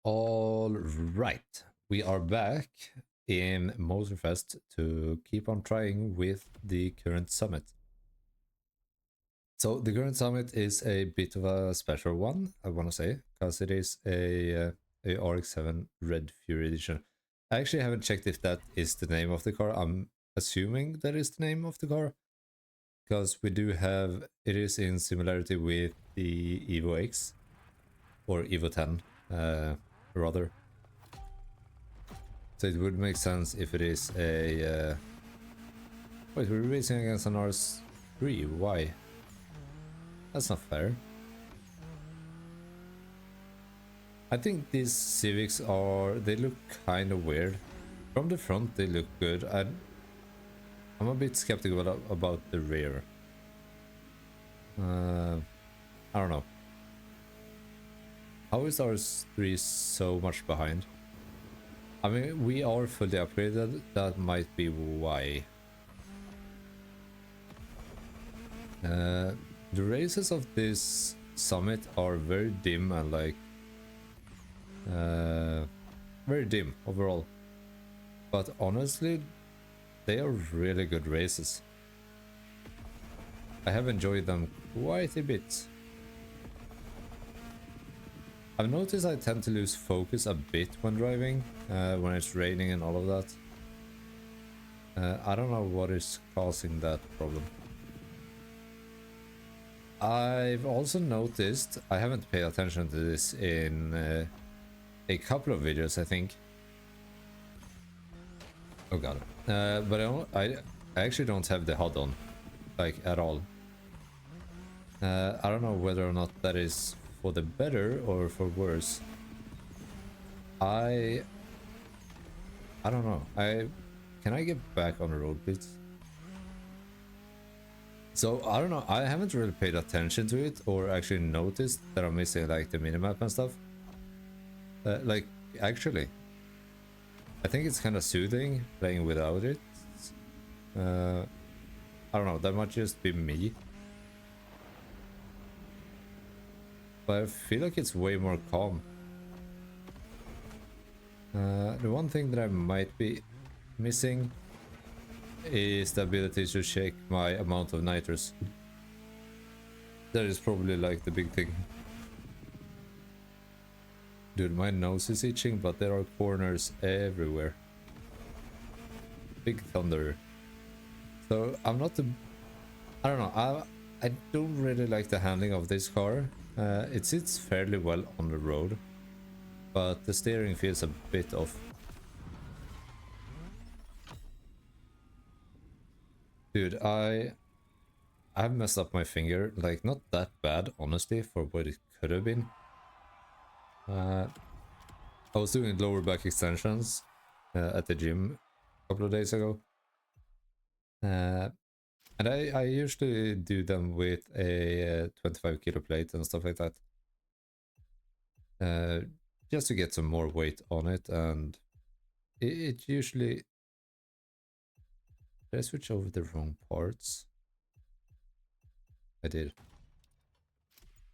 All right, we are back in Motorfest to keep on trying with the current summit. So the current summit is a bit of a special one, I want to say, because it is a RX-7 Red Fury Edition. I actually haven't checked if that is the name of the car. I'm assuming that is the name of the car, because we do have it is in similarity with the Evo X or Evo 10, rather. So it would make sense if it is a... Wait, we're racing against an RS3. Why? That's not fair. I think these Civics are... They look kind of weird. From the front, they look good. I'm a bit skeptical about the rear. I don't know. How is RS3 so much behind? I mean, we are fully upgraded. That might be why. The races of this summit are very dim and like very dim overall, but honestly they are really good races. I have enjoyed them quite a bit. I've noticed I tend to lose focus a bit when driving, when it's raining and all of that. I don't know what is causing that problem. I've also noticed, I haven't paid attention to this in a couple of videos, I think. Oh god. But I actually don't have the HUD on, like, at all. I don't know whether or not that is for the better or for worse. I don't know. Can I get back on the road, please? So, I don't know, I haven't really paid attention to it or actually noticed that I'm missing like the minimap and stuff. Like, actually, I think it's kind of soothing playing without it. I don't know, that might just be me. But I feel like it's way more calm. The one thing that I might be missing is the ability to check my amount of nitrous. That is probably like the big thing. Dude, my nose is itching, but there are corners everywhere. Big thunder. So I'm not the... I don't know, I don't really like the handling of this car. It sits fairly well on the road, but the steering feels a bit off. Dude, I've messed up my finger, like not that bad, honestly, for what it could have been. I was doing lower back extensions at the gym a couple of days ago. And I usually do them with a 25 kilo plate and stuff like that. Just to get some more weight on it, and it usually... Did I switch over the wrong parts? I did.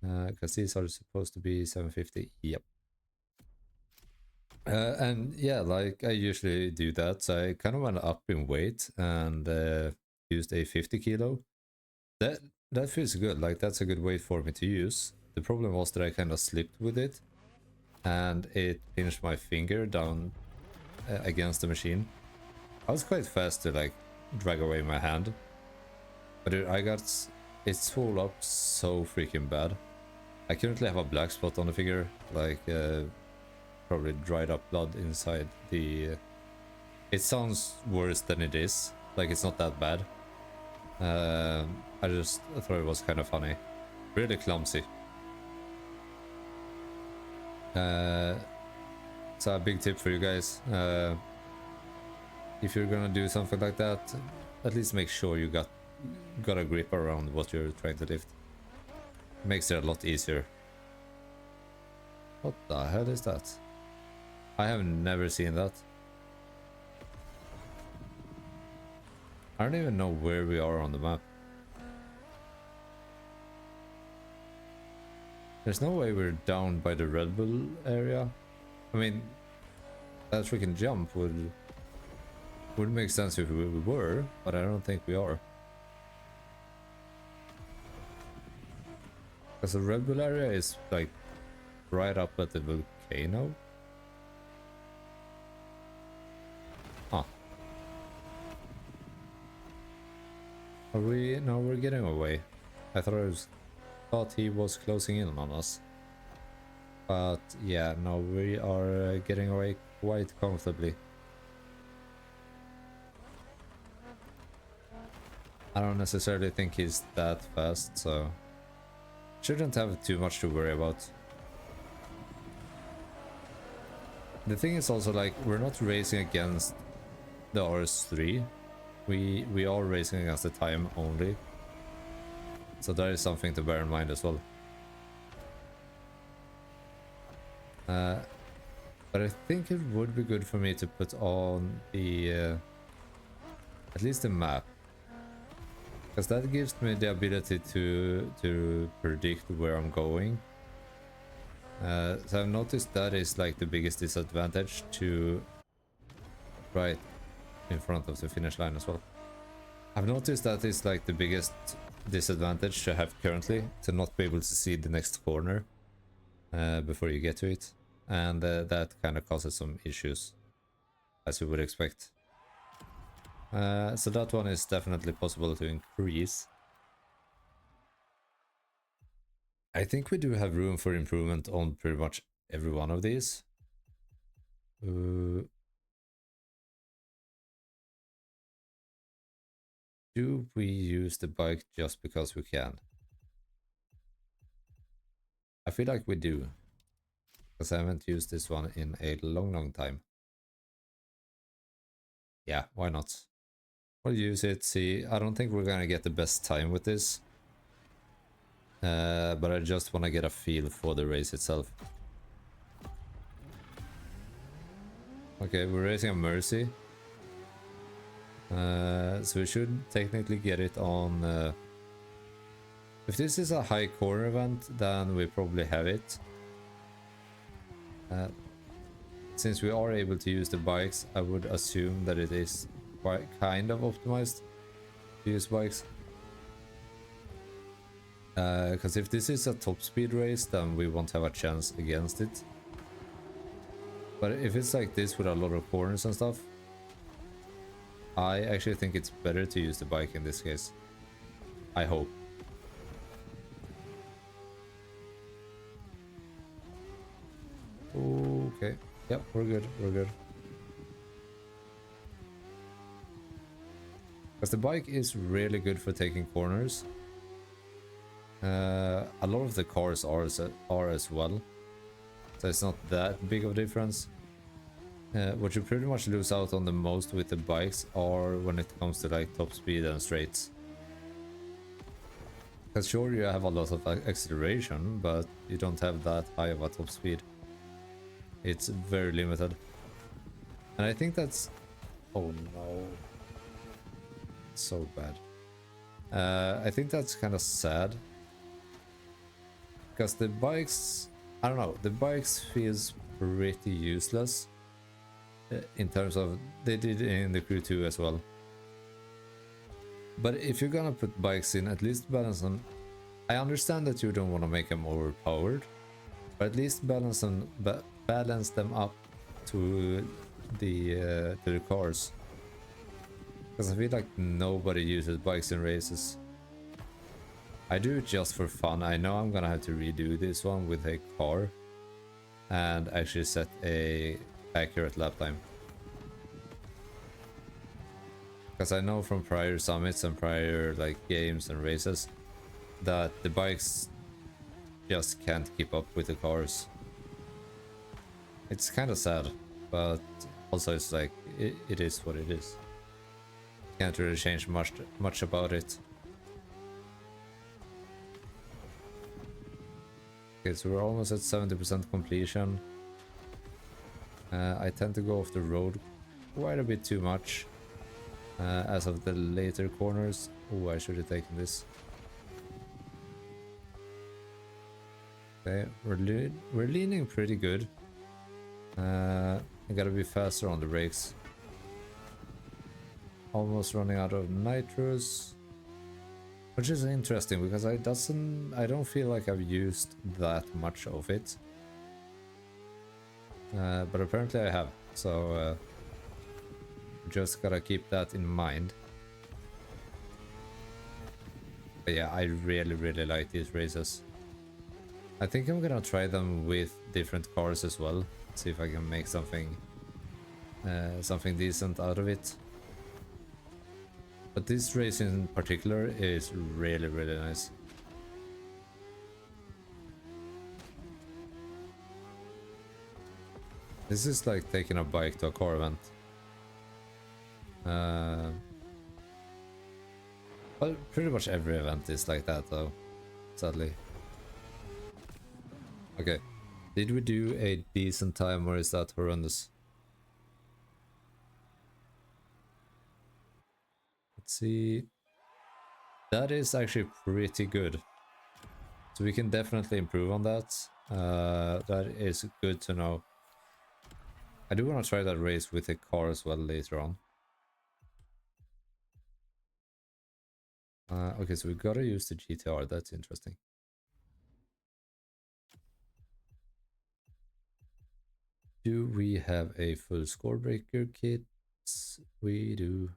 Because these are supposed to be 750. Yep. And yeah, like I usually do that. So I kind of went up in weight and used a 50 kilo. That feels good. Like that's a good weight for me to use. The problem was that I kind of slipped with it, and it pinched my finger down against the machine. I was quite fast to like drag away my hand, but I got it swole up so freaking bad. I currently have a black spot on the finger, like probably dried up blood inside the... It sounds worse than it is, like it's not that bad. I thought it was kind of funny. Really clumsy. So a big tip for you guys. If you're gonna do something like that, at least make sure you got a grip around what you're trying to lift. Makes it a lot easier. What the hell is that? I have never seen that. I don't even know where we are on the map. There's no way we're down by the Red Bull area. I mean, that freaking jump would make sense if we were, but I don't think we are. Because the Red Bull area is like right up at the volcano. Huh. Are we? No, we're getting away. I thought he was closing in on us. But yeah, no, we are getting away quite comfortably. I don't necessarily think he's that fast, so shouldn't have too much to worry about. The thing is also, like, we're not racing against the RS3. We are racing against the time only. So that is something to bear in mind as well. But I think it would be good for me to put on the at least the map, because that gives me the ability to predict where I'm going. So I've noticed that is like the biggest disadvantage to right in front of the finish line as well. I've noticed that is like the biggest disadvantage to have currently, to not be able to see the next corner before you get to it, and that kind of causes some issues, as you would expect. So that one is definitely possible to increase. I think we do have room for improvement on pretty much every one of these. Do we use the bike just because we can? I feel like we do, because I haven't used this one in a long time. Yeah, why not? We'll use it. See, I don't think we're gonna get the best time with this, but I just want to get a feel for the race itself. Okay, we're racing a Mercy, so we should technically get it on. If this is a high corner event, then we probably have it. Since we are able to use the bikes, I would assume that it is quite kind of optimized to use bikes. Because if this is a top speed race, then we won't have a chance against it. But if it's like this with a lot of corners and stuff, I actually think it's better to use the bike in this case. I hope. Okay. Yep, we're good. We're good. Because the bike is really good for taking corners. A lot of the cars are as well. So it's not that big of a difference. What you pretty much lose out on the most with the bikes are when it comes to like top speed and straights. Because sure, you have a lot of acceleration, but you don't have that high of a top speed. It's very limited. And I think that's... Oh no. So bad. I think that's kind of sad. Because the bikes... I don't know, the bikes feels pretty useless. In terms of... They did it in the Crew 2 as well. But if you're gonna put bikes in, at least balance them. I understand that you don't want to make them overpowered, but at least balance them up to the cars. Because I feel like nobody uses bikes in races. I do it just for fun. I know I'm gonna have to redo this one with a car and actually set a accurate lap time. Because I know from prior summits and prior like games and races that the bikes just can't keep up with the cars. It's kind of sad, but also it's like it is what it is. Can't really change much about it. Okay, so we're almost at 70% completion. I tend to go off the road quite a bit too much as of the later corners. Oh, I should have taken this. Okay, we're leaning pretty good. I gotta be faster on the brakes. Almost running out of nitrous. Which is interesting because I don't feel like I've used that much of it. But apparently I have, so just gotta keep that in mind. But yeah, I really like these races. I think I'm gonna try them with different cars as well. See if I can make something decent out of it. But this race in particular is really nice. This is like taking a bike to a car event. Well, pretty much every event is like that though, sadly. Okay, did we do a decent time or is that horrendous? Let's see. That is actually pretty good. So we can definitely improve on that. That is good to know. I do want to try that race with a car as well later on. Okay, so we gotta use the GTR. That's interesting. Do we have a full score breaker kit? We do.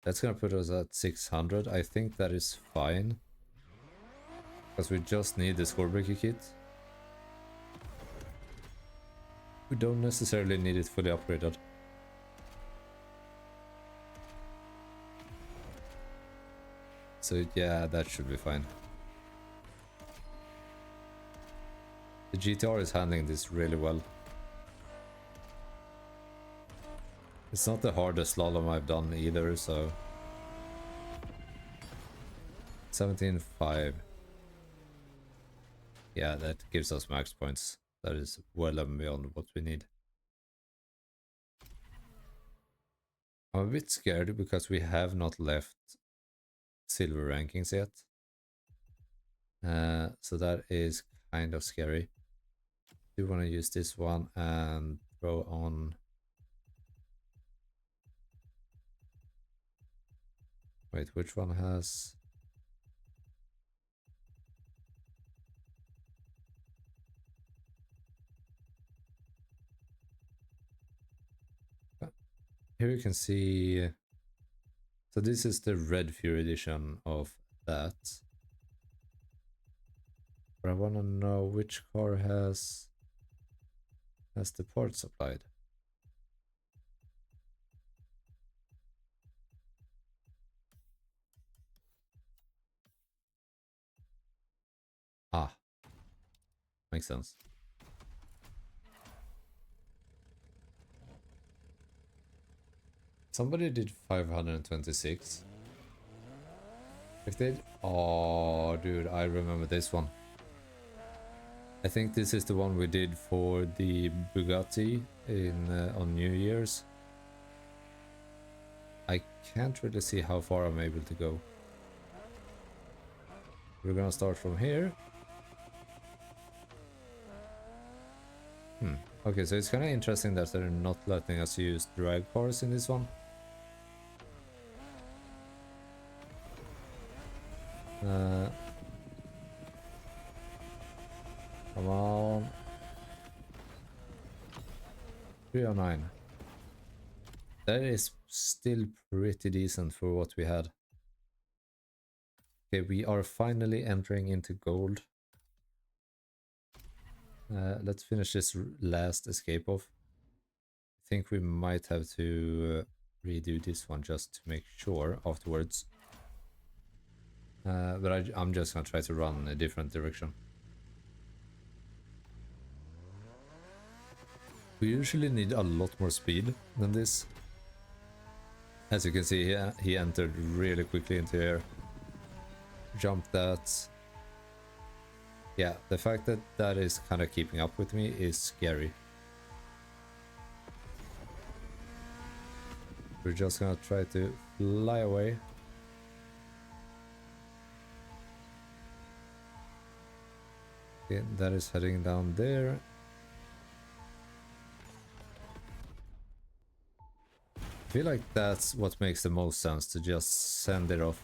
That's gonna put us at 600. I think that is fine. Because we just need the score breaker kit. We don't necessarily need it fully upgraded. So yeah, that should be fine. The GTR is handling this really well. It's not the hardest slalom I've done either, so... 17.5. Yeah, that gives us max points. That is well and beyond what we need. I'm a bit scared because we have not left silver rankings yet. So that is kind of scary. I do want to use this one and throw on... Wait, which one has... Here you can see... So this is the Red Fury edition of that. But I want to know which car has the parts supplied. Ah, makes sense. Somebody did 526. If they... Oh, dude, I remember this one. I think this is the one we did for the Bugatti in on New Year's. I can't really see how far I'm able to go. We're gonna start from here. Okay, so it's kind of interesting that they're not letting us use drag cars in this one. Come on. 309. That is still pretty decent for what we had. Okay, we are finally entering into gold. Let's finish this last escape off. I think we might have to redo this one just to make sure afterwards. But I'm just gonna try to run in a different direction. We usually need a lot more speed than this. As you can see, he entered really quickly into here. Jumped that. Yeah, the fact that that is kind of keeping up with me is scary. We're just gonna try to fly away. Okay, that is heading down there. feel like that's what makes the most sense, to just send it off.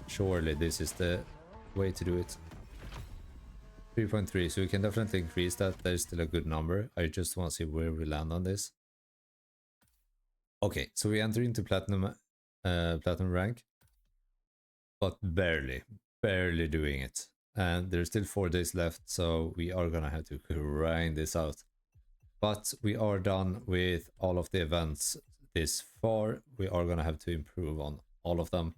Surely this is the way to do it. 3.3, so we can definitely increase that. That is still a good number. I just want to see where we land on this. Okay, so we enter into platinum rank, but barely doing it. And there's still 4 days left, so we are gonna have to grind this out. But we are done with all of the events this far. We are gonna have to improve on all of them.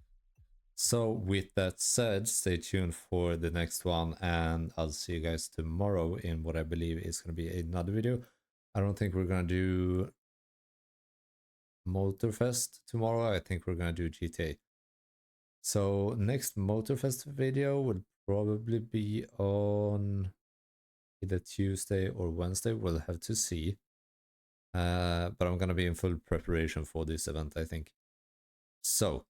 So with that said, stay tuned for the next one, and I'll see you guys tomorrow in what I believe is going to be another video. I don't think we're going to do Motorfest tomorrow. I think we're going to do GTA. So next Motorfest video would probably be on either Tuesday or Wednesday. We'll have to see. But I'm going to be in full preparation for this event, I think. So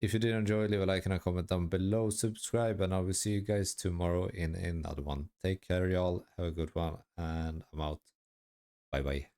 if you did enjoy, leave a like and a comment down below, subscribe, and I will see you guys tomorrow in another one. Take care, y'all. Have a good one, and I'm out. Bye bye.